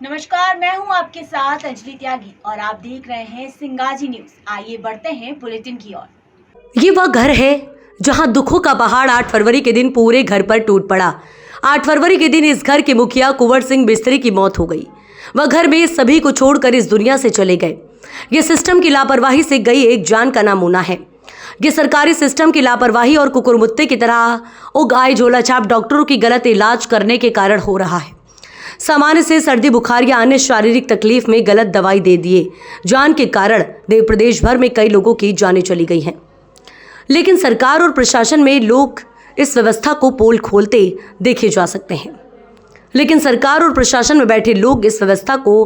नमस्कार, मैं हूं आपके साथ अंजलि त्यागी और आप देख रहे हैं सिंगाजी न्यूज। आइए बढ़ते हैं बुलेटिन की ओर। ये वह घर है जहां दुखों का पहाड़ 8 फरवरी के दिन पूरे घर पर टूट पड़ा। 8 फरवरी के दिन इस घर के मुखिया कुंवर सिंह मिस्त्री की मौत हो गई। वह घर में सभी को छोड़कर इस दुनिया से चले गए। ये सिस्टम की लापरवाही से गई एक जान का नमूना है। ये सरकारी सिस्टम की लापरवाही और कुकुरमुत्ते की तरह उग आए झोलाछाप डॉक्टरों की गलत इलाज करने के कारण हो रहा है। सामान्य से सर्दी बुखार या अन्य शारीरिक तकलीफ में गलत दवाई दे दिए जान के कारण प्रदेश भर में कई लोगों की जानें चली गई हैं। लेकिन सरकार और प्रशासन में लोग इस व्यवस्था को पोल खोलते देखे जा सकते हैं। लेकिन सरकार और प्रशासन में बैठे लोग इस व्यवस्था को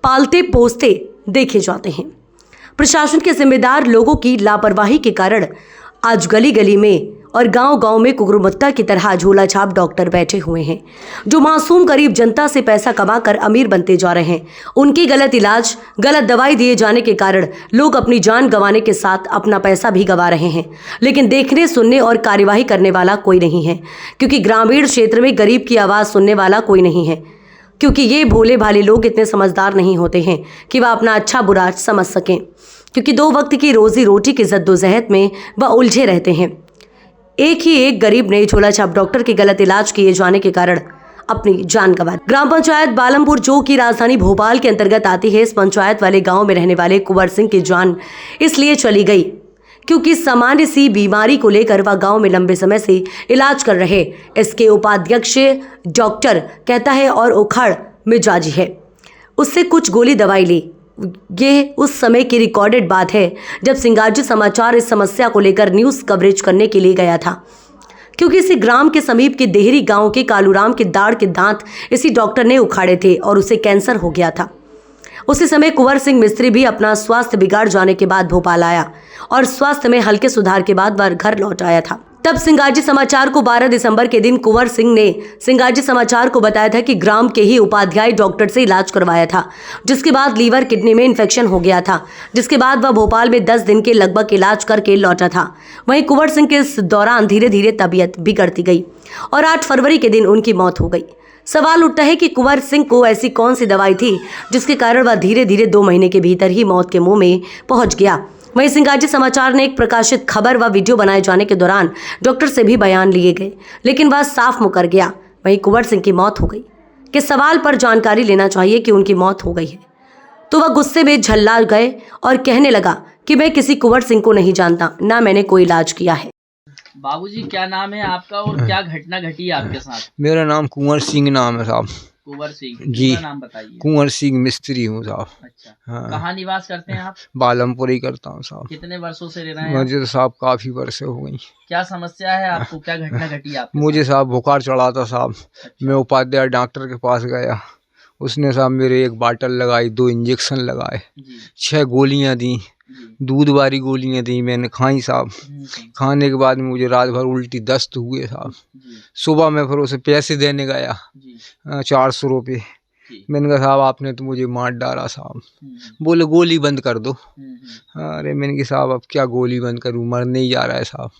पालते पोसते देखे जाते हैं। प्रशासन के जिम्मेदार लोगों की लापरवाही के कारण आज गली गली में और गांव-गांव में कुकुरमुत्ता की तरह झोलाछाप डॉक्टर बैठे हुए हैं, जो मासूम गरीब जनता से पैसा कमाकर अमीर बनते जा रहे हैं। उनकी गलत इलाज, गलत दवाई दिए जाने के कारण लोग अपनी जान गंवाने के साथ अपना पैसा भी गंवा रहे हैं। लेकिन देखने, सुनने और कार्यवाही करने वाला कोई नहीं है, क्योंकि ग्रामीण क्षेत्र में गरीब की आवाज़ सुनने वाला कोई नहीं है। क्योंकि ये भोले भाले लोग इतने समझदार नहीं होते हैं कि वह अपना अच्छा बुरा समझ सकें, क्योंकि 2 वक्त की रोजी रोटी की जद्दोजहद में वह उलझे रहते हैं। एक गरीब ने झोलाछाप डॉक्टर के गलत इलाज किए जाने के कारण अपनी जान गंवा। ग्राम पंचायत बालमपुर, जो कि राजधानी भोपाल के अंतर्गत आती है, इस पंचायत वाले गांव में रहने वाले कुंवर सिंह की जान इसलिए चली गई क्योंकि सामान्य सी बीमारी को लेकर वह गांव में लंबे समय से इलाज कर रहे इसके उपाध्यक्ष डॉक्टर कहता है और उखड़ मिजाजी है, उससे कुछ गोली दवाई ली। ये उस समय की रिकॉर्डेड बात है जब सिंगाजी समाचार इस समस्या को लेकर न्यूज़ कवरेज करने के लिए गया था, क्योंकि इसी ग्राम के समीप के देहरी गांव के कालूराम के दाढ़ के दांत इसी डॉक्टर ने उखाड़े थे और उसे कैंसर हो गया था। उसी समय कुंवर सिंह मिस्त्री भी अपना स्वास्थ्य बिगाड़ जाने के बाद भोपाल आया और स्वास्थ्य में हल्के सुधार के बाद वह घर लौट आया था। तब सिंगाजी समाचार को 12 दिसंबर के दिन कुंवर सिंह ने सिंगाजी समाचार को बताया था कि ग्राम के ही उपाध्याय डॉक्टर से इलाज करवाया था, जिसके बाद लीवर किडनी में इन्फेक्शन हो गया था, जिसके बाद वह भोपाल में 10 दिन के लगभग इलाज करके लौटा था। वहीं कुंवर सिंह के इस दौरान धीरे धीरे तबीयत बिगड़ती गई और 8 फरवरी के दिन उनकी मौत हो गई। सवाल उठता है कि कुंवर सिंह को ऐसी कौन सी दवाई थी जिसके कारण वह धीरे धीरे 2 महीने के भीतर ही मौत के मुंह में पहुंच गया। वहीं सिंगाजी समाचार ने एक प्रकाशित खबर व वीडियो बनाए जाने के दौरान डॉक्टर से भी बयान लिए गए, लेकिन वह साफ मुकर गया। वहीं कुंवर सिंह की मौत हो गई के सवाल पर जानकारी लेना चाहिए कि उनकी मौत हो गई है, तो वह गुस्से में झल्ला गए और कहने लगा कि मैं किसी कुंवर सिंह को नहीं जानता, ना मैंने कोई इलाज किया है। बाबूजी, क्या नाम है आपका और क्या घटना घटी है आपके साथ? मेरा नाम कुंवर सिंह नाम है साहब। कुंवर सिंह जी, नाम बताइए। कुंवर सिंह मिस्त्री हूँ साहब। अच्छा, हाँ। कहाँ निवास करते हैं आप? बालमपुर ही करता हूँ साहब। कितने वर्षों से रह रहे हैं आप? मुझे तो साहब काफी वर्ष हो गई। क्या समस्या है आपको, क्या घटना घटी आपके मुझे साथ? साहब बुखार चढ़ा था साहब। अच्छा। मैं उपाध्याय डॉक्टर के पास गया, उसने साहब मेरे 1 बाटल लगाई, 2 इंजेक्शन लगाए, जी 6 गोलियां दी, जी। दूध वाली गोलियां दी, मैंने खाई साहब। खाने के बाद मुझे रात भर उल्टी दस्त हुए साहब। जी सुबह मैं फिर उसे पैसे देने गया, जी 400 रुपये। जी। मैंने कहा साहब आपने तो मुझे मार डाला साहब। बोले गोली बंद कर दो। अरे मैंने कहा साहब अब क्या गोली बंद करूं, मरने ही जा रहा है साहब।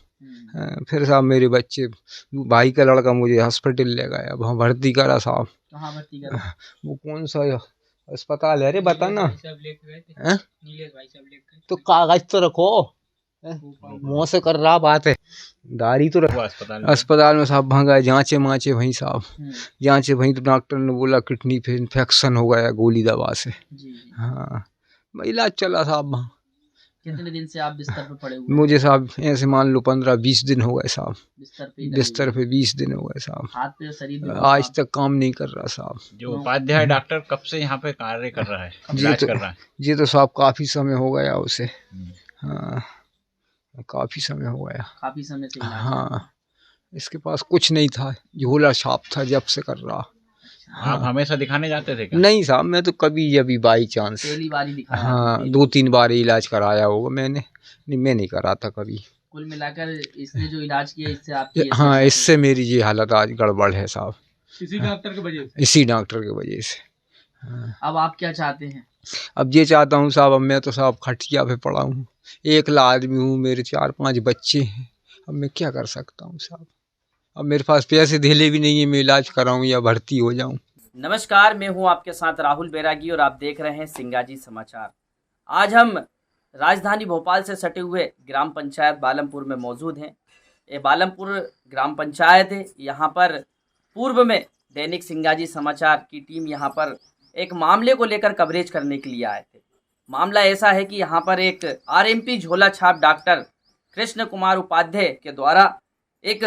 फिर साहब मेरे बच्चे, भाई का लड़का मुझे हॉस्पिटल ले गया, वहाँ भर्ती करा साहब। कहाँ भर्ती करा? वो कौन सा अस्पताल है रे बता ना। हैं? तो कागज तो रखो, मुँह से कर रहा बात है, दाढ़ी तो रखो। अस्पताल में साहब वहाँ गए, जाँचे माँचे वहीं साहब, जाँचे वहीं तो डॉक्टर ने बोला किडनी पे इन्फेक्शन हो गया गोली दवा से। हाँ, इलाज चला साहब वहाँ। कितने दिन से आप बिस्तर पे पड़े हुए? मुझे साहब ऐसे मान लो 15-20 दिन हो गए साहब। बिस्तर पे 20 दिन हो गए साहब। हाथ पे शरीर में आज तक काम नहीं कर रहा साहब। जो उपाध्याय डॉक्टर कब से यहाँ पे कार्य कर रहा है, इलाज कर रहा है? ये तो साहब काफी समय हो गया उसे। हाँ, काफी समय हो गया। काफी समय से इलाज। हाँ, इसके पास कुछ नहीं था, झोला छाप था, जब से कर रहा। आप हमेशा दिखाने जाते थे क्या? नहीं साहब, मैं तो कभी अभी बाई चांस। पहली बार ही दिखाया? हाँ, 2-3 बार इलाज कराया होगा मैंने, नहीं मैं नहीं करा था कभी। कुल मिलाकर इसने जो इलाज किया इससे आपकी हाँ, इससे मेरी ये हालत आज गड़बड़ है साहब, इसी डॉक्टर की वजह से। इसी डॉक्टर की वजह से। हाँ। अब आप क्या चाहते हैं? अब ये चाहता हूँ साहब, अब मैं तो साहब खटिया पे पड़ा हूँ, 1 आदमी हूँ, मेरे 4-5 बच्चे हैं, अब मैं क्या कर सकता हूँ साहब। अब मेरे पास पैसे धेले भी नहीं है मैं इलाज कराऊँ या भर्ती हो जाऊँ। नमस्कार, मैं हूं आपके साथ राहुल बैरागी और आप देख रहे हैं सिंगाजी समाचार। आज हम राजधानी भोपाल से सटे हुए ग्राम पंचायत बालमपुर में मौजूद हैं। ये बालमपुर ग्राम पंचायत है। यहाँ पर पूर्व में दैनिक सिंगाजी समाचार की टीम यहाँ पर एक मामले को लेकर कवरेज करने के लिए आए थे। मामला ऐसा है कि यहाँ पर एक आरएमपी झोला छाप डॉक्टर कृष्ण कुमार उपाध्याय के द्वारा एक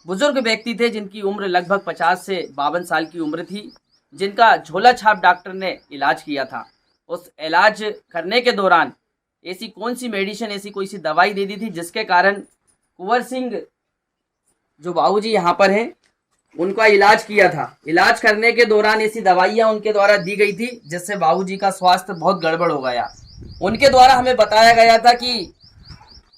बुजुर्ग व्यक्ति थे जिनकी उम्र लगभग 50 से 52 साल की उम्र थी, जिनका झोला छाप डॉक्टर ने इलाज किया था। उस इलाज करने के दौरान ऐसी कौन सी मेडिसिन, ऐसी कोई सी दवाई दे दी थी जिसके कारण कुंवर सिंह जो बाबूजी यहाँ पर हैं उनका इलाज किया था। इलाज करने के दौरान ऐसी दवाइयाँ उनके द्वारा दी गई थी जिससे बाबूजी का स्वास्थ्य बहुत गड़बड़ हो गया। उनके द्वारा हमें बताया गया था कि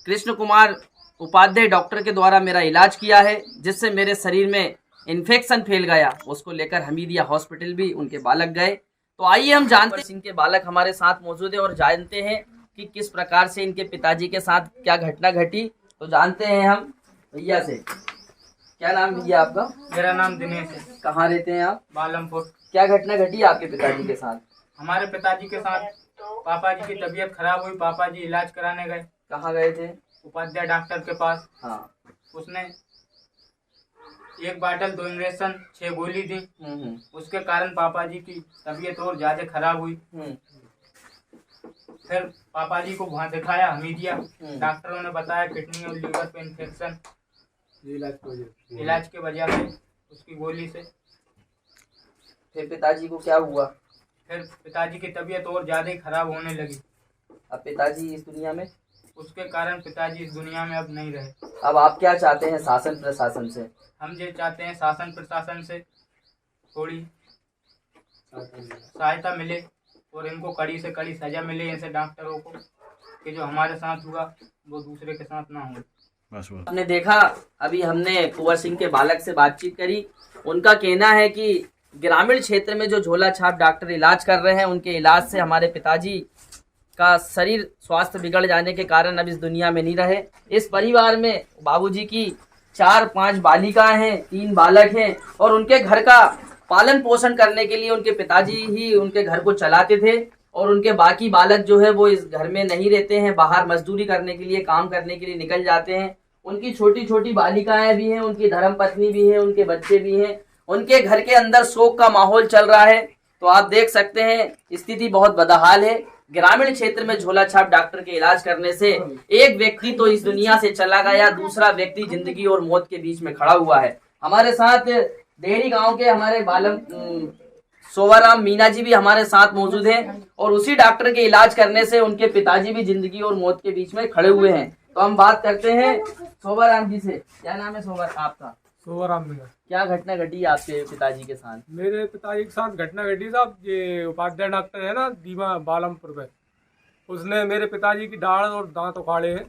कृष्ण कुमार उपाध्याय डॉक्टर के द्वारा मेरा इलाज किया है जिससे मेरे शरीर में इन्फेक्शन फैल गया। उसको लेकर हमीदिया हॉस्पिटल भी उनके बालक गए। तो आइए हम जानते हैं, सिंह के बालक हमारे साथ मौजूद है और जानते हैं कि किस प्रकार से इनके पिताजी के साथ क्या घटना घटी। तो जानते हैं हम भैया से। क्या नाम भैया आपका? मेरा नाम दिनेश है। कहाँ रहते हैं आप? बालमपुर। क्या घटना घटी आपके पिताजी के साथ? हमारे पिताजी के साथ पापा जी की तबीयत खराब हुई। पापा जी इलाज कराने गए। कहाँ गए थे? उपाध्याय डॉक्टर के पास। हाँ। उसने 1 बाटल 2 इंजेक्शन 6 गोली दी। उसके कारण पापा जी की तबीयत और ज्यादा खराब हुई। फिर पापा जी को वहाँ दिखाया हमीदिया। डॉक्टरों ने बताया किडनी और लीवर पे इन्फेक्शन, इलाज की वजह से, उसकी गोली से। फिर पिताजी को क्या हुआ? फिर पिताजी की तबीयत और ज्यादा खराब होने लगी। अब पिताजी इस दुनिया में? उसके कारण पिताजी इस दुनिया में अब नहीं रहे। अब आप क्या चाहते हैं शासन प्रशासन से? हम ये चाहते हैं शासन प्रशासन से थोड़ी सहायता मिले और इनको कड़ी से कड़ी सजा मिले ऐसे डॉक्टरों को कि जो हमारे साथ हुआ वो दूसरे के साथ ना हो। आपने देखा, अभी हमने कुंवर सिंह के बालक से बातचीत करी। उनका कहना है कि ग्रामीण क्षेत्र में जो झोला छाप डॉक्टर इलाज कर रहे हैं उनके इलाज से हमारे पिताजी का शरीर स्वास्थ्य बिगड़ जाने के कारण अब इस दुनिया में नहीं रहे। इस परिवार में बाबूजी की 4-5 बालिकाएं हैं, 3 बालक हैं और उनके घर का पालन पोषण करने के लिए उनके पिताजी ही उनके घर को चलाते थे और उनके बाकी बालक जो है वो इस घर में नहीं रहते हैं, बाहर मजदूरी करने के लिए, काम करने के लिए निकल जाते हैं। उनकी छोटी छोटी बालिकाएं भी हैं, उनकी धर्मपत्नी भी है, उनके बच्चे भी हैं। उनके घर के अंदर शोक का माहौल चल रहा है। तो आप देख सकते हैं स्थिति बहुत बदहाल है। ग्रामीण क्षेत्र में झोला छाप डॉक्टर के इलाज करने से एक व्यक्ति तो इस दुनिया से चला गया, दूसरा व्यक्ति जिंदगी और मौत के बीच में खड़ा हुआ है। हमारे साथ देहरी गांव के हमारे बालम सोवाराम मीना जी भी हमारे साथ मौजूद हैं और उसी डॉक्टर के इलाज करने से उनके पिताजी भी जिंदगी और मौत के बीच में खड़े हुए हैं। तो हम बात करते हैं सोवाराम जी से। क्या नाम है आपका? सोवाराम मीना। क्या घटना घटी आपके पिताजी के साथ? मेरे पिताजी के साथ घटना घटी साहब, ये उपाध्याय डॉक्टर है ना दीमा बालमपुर में, उसने मेरे पिताजी की दाढ़ और दांत उखाड़े हैं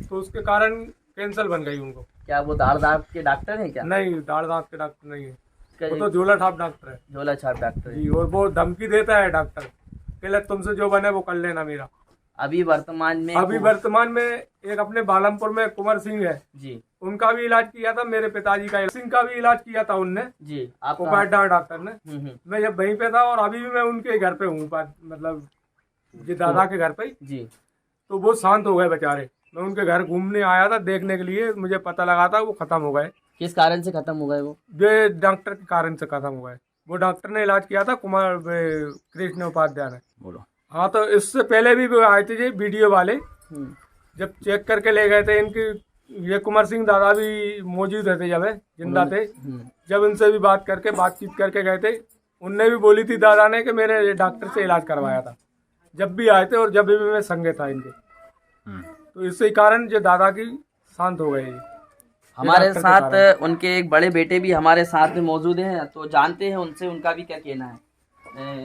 तो उसके कारण कैंसर बन गई उनको। क्या वो दाढ़ दांत के डॉक्टर हैं क्या? नहीं, दाढ़ दांत के डॉक्टर नहीं है, वो तो झोला छाप डॉक्टर है। झोला छाप डॉक्टर जी, और वो धमकी देता है डॉक्टर, कहले तुमसे जो बने वो कर लेना मेरा। अभी वर्तमान में एक अपने बालमपुर में कुंवर सिंह है जी, उनका भी इलाज किया था, मेरे पिताजी का सिंह का भी इलाज किया था उनने जी, उपाध्याय डॉक्टर ने। मैं जब वहीं पे था और अभी भी मैं उनके घर पे हूँ, मतलब जी दादा के घर पे जी। तो वो शांत हो गए बेचारे। मैं उनके घर घूमने आया था देखने के लिए, मुझे पता लगा था वो खत्म हो गए। किस कारण से खत्म हो गए वो? ये डॉक्टर के कारण से खत्म हो गए। वो डॉक्टर ने इलाज किया था कुमार कृष्ण उपाध्याय ने। बोलो। हाँ, तो इससे पहले भी वो आए थे जी वीडियो वाले, जब चेक करके ले गए थे इनकी, ये कुंवर सिंह दादा भी मौजूद थे जब जिंदा थे, जब उनसे भी बातचीत करके गए थे। उनने भी बोली थी दादा ने कि मेरे डॉक्टर से इलाज करवाया था जब भी आए थे और जब भी मैं संगे था इनके। तो इसी कारण जो दादा की शांत हो गए। हमारे साथ उनके एक बड़े बेटे भी हमारे साथ में मौजूद हैं, तो जानते हैं उनसे उनका भी क्या कहना है।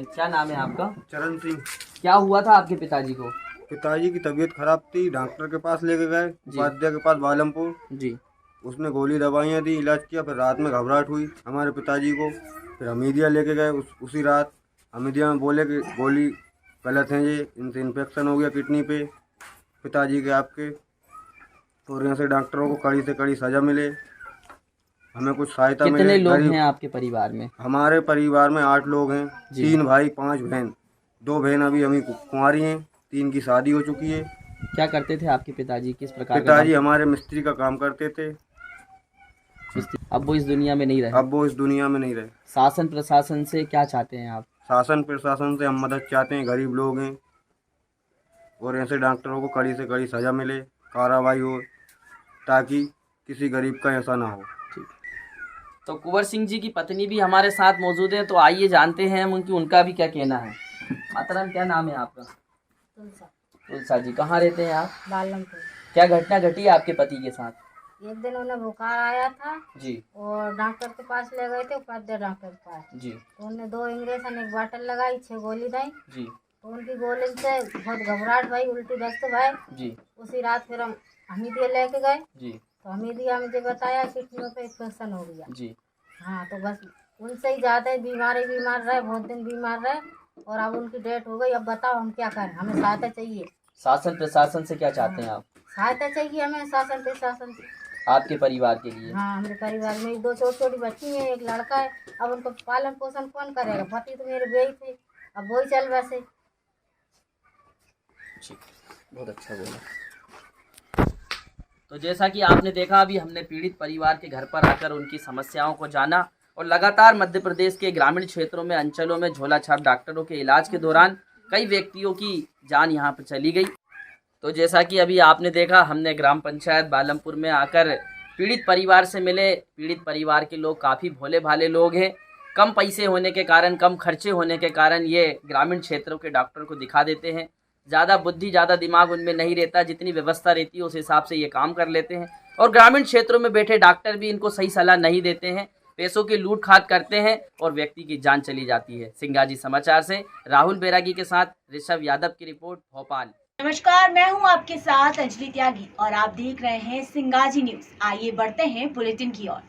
क्या नाम है आपका? चरण सिंह। क्या हुआ था आपके पिताजी को? पिताजी की तबीयत खराब थी, डॉक्टर के पास लेके गए, उपाध्याय के पास बालमपुर जी। उसने गोली दवाइयाँ दी, इलाज किया, फिर रात में घबराहट हुई हमारे पिताजी को, फिर हमीदिया लेके गए। उसी रात हमीदिया में बोले कि गोली गलत है, ये इनसे इन्फेक्शन हो गया किडनी पे पिताजी के आपके। और यहाँ से डॉक्टरों को कड़ी से कड़ी सज़ा मिले। हमें कुछ सहायता कितने मिले। लोग गरीब- हैं आपके परिवार में? हमारे परिवार में 8 लोग हैं, जी। 3 भाई 5 बहन। 2 बहन अभी हमें कुंवारी हैं, 3 की शादी हो चुकी है। क्या करते थे आपके पिताजी, किस प्रकार का पिताजी हमारे मिस्त्री का काम करते थे। अब वो इस दुनिया में नहीं रहे। अब वो इस दुनिया में नहीं रहे। शासन प्रशासन से क्या चाहते हैं आप? शासन प्रशासन से हम मदद चाहते हैं, गरीब लोग हैं, और ऐसे डॉक्टरों को कड़ी से कड़ी सजा मिले, कार्रवाई हो, ताकि किसी गरीब का ऐसा ना हो। तो कुंवर सिंह जी की पत्नी भी हमारे साथ मौजूद है, तो आइए जानते हैं हम उनका भी क्या कहना है। माताराम, क्या नाम है आपका? तुलसा जी। कहाँ रहते हैं आप? बालमपुर। क्या घटना घटी है आपके पति के साथ? एक दिन उन्हें बुखार आया था जी और डॉक्टर के पास ले गए थे, उपाध्याय डॉक्टर के पास। जी तो उन्हें 2 इंजेक्शन, 1 बॉटल लगाई, 6 गोली दी। जी तो उनकी गोली से बहुत घबराहट भाई, उल्टी दस्त भाई। जी उसी रात फिर हम हमीदिया लेके गए। जी तो हमीदिया मुझे बताया किडनियों पे इन्फेक्शन हो गया। जी। हाँ, तो बस उनसे ही ज़्यादा बीमार रहे, बहुत दिन बीमार रहे, और अब उनकी डेथ हो गई। अब बताओ हम क्या करें, हमें सहायता चाहिए। शासन प्रशासन से क्या चाहते हैं आप? सहायता चाहिए हमें शासन प्रशासन से। आपके परिवार के लिए? हाँ, हमारे परिवार में 2 छोटी बच्ची हैं, 1 लड़का है। अब उनको पालन पोषण कौन करेगा? पति तो मेरे गए थे, अब वही चल वैसे। जी, बहुत अच्छा बोला। तो जैसा कि आपने देखा, अभी हमने पीड़ित परिवार के घर पर आकर उनकी समस्याओं को जाना, और लगातार मध्य प्रदेश के ग्रामीण क्षेत्रों में, अंचलों में झोला छाप डॉक्टरों के इलाज के दौरान कई व्यक्तियों की जान यहाँ पर चली गई। तो जैसा कि अभी आपने देखा, हमने ग्राम पंचायत बालमपुर में आकर पीड़ित परिवार से मिले। पीड़ित परिवार के लोग काफ़ी भोले भाले लोग हैं। कम पैसे होने के कारण, कम खर्चे होने के कारण ये ग्रामीण क्षेत्रों के डॉक्टर को दिखा देते हैं। ज़्यादा बुद्धि, ज़्यादा दिमाग उनमें नहीं रहता, जितनी व्यवस्था रहती है उस हिसाब से ये काम कर लेते हैं। और ग्रामीण क्षेत्रों में बैठे डॉक्टर भी इनको सही सलाह नहीं देते हैं, पैसों की लूट खाट करते हैं और व्यक्ति की जान चली जाती है। सिंगाजी समाचार से राहुल बैरागी के साथ ऋषभ यादव की रिपोर्ट, भोपाल। नमस्कार, मैं हूं आपके साथ अंजलि त्यागी और आप देख रहे हैं सिंगाजी न्यूज। आइए बढ़ते हैं बुलेटिन की ओर।